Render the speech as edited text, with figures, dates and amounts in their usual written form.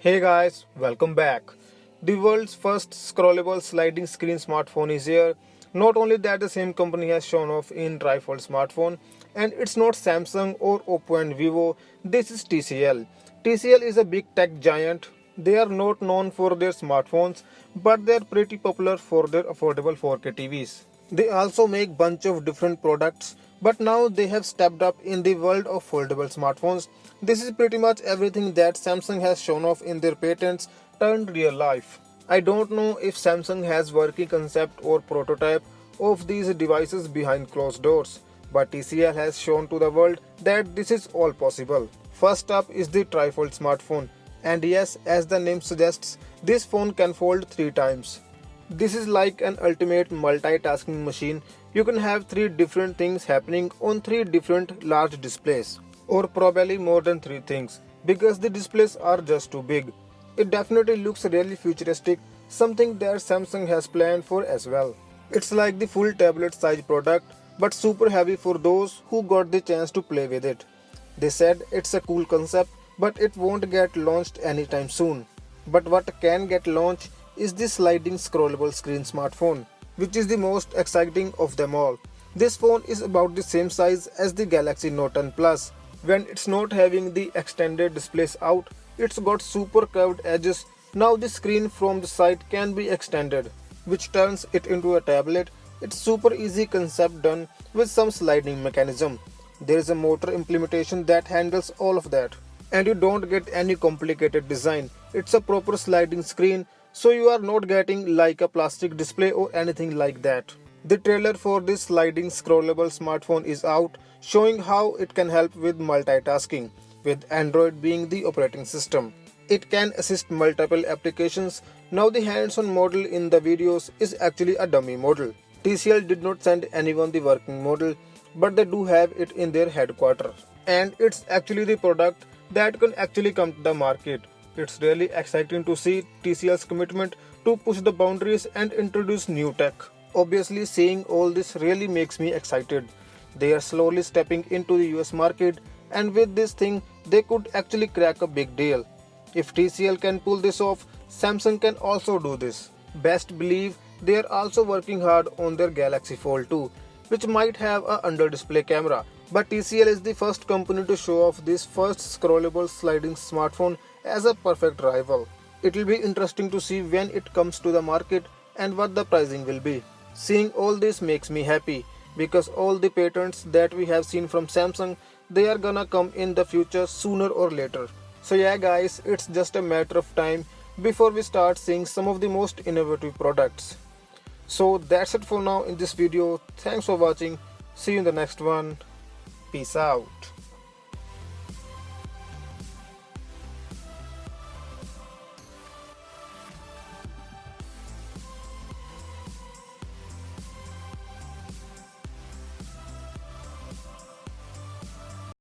Hey guys, welcome back. The world's first scrollable sliding screen smartphone is here. Not only that, the same company has shown off in Trifold smartphone, and it's not Samsung or Oppo and Vivo. This is TCL. TCL is a big tech giant. They are not known for their smartphones, but they are pretty popular for their affordable 4K TVs. They also make bunch of different products, but now they have stepped up in the world of foldable smartphones. This is pretty much everything that Samsung has shown off in their patents turned real life. I don't know if Samsung has working concept or prototype of these devices behind closed doors, but TCL has shown to the world that this is all possible. First up is the Trifold smartphone, and yes, as the name suggests, this phone can fold 3 times. This is like an ultimate multitasking machine. You can have 3 different things happening on 3 different large displays, or probably more than 3 things, because the displays are just too big. It definitely looks really futuristic, something that Samsung has planned for as well. It's like the full tablet size product, but super heavy for those who got the chance to play with it. They said it's a cool concept, but it won't get launched anytime soon. But what can get launched is the sliding scrollable screen smartphone, which is the most exciting of them all. This phone is about the same size as the Galaxy Note 10 Plus. When it's not having the extended displays out, it's got super curved edges. Now the screen from the side can be extended, which turns it into a tablet. It's super easy concept done with some sliding mechanism. There is a motor implementation that handles all of that. And you don't get any complicated design. It's a proper sliding screen, so you are not getting like a plastic display or anything like that. The trailer for this sliding scrollable smartphone is out, showing how it can help with multitasking, with Android being the operating system. It can assist multiple applications. Now the hands-on model in the videos is actually a dummy model. TCL did not send anyone the working model, but they do have it in their headquarters. And it's actually the product that can actually come to the market. It's really exciting to see TCL's commitment to push the boundaries and introduce new tech. Obviously, seeing all this really makes me excited. They are slowly stepping into the US market, and with this thing, they could actually crack a big deal. If TCL can pull this off, Samsung can also do this. Best believe they are also working hard on their Galaxy Fold 2, which might have a under-display camera. But TCL is the first company to show off this first scrollable sliding smartphone as a perfect rival. It will be interesting to see when it comes to the market and what the pricing will be. Seeing all this makes me happy, because all the patents that we have seen from Samsung, they are gonna come in the future sooner or later. So yeah guys, it's just a matter of time before we start seeing some of the most innovative products. So that's it for now in this video. Thanks for watching. See you in the next one. Peace out.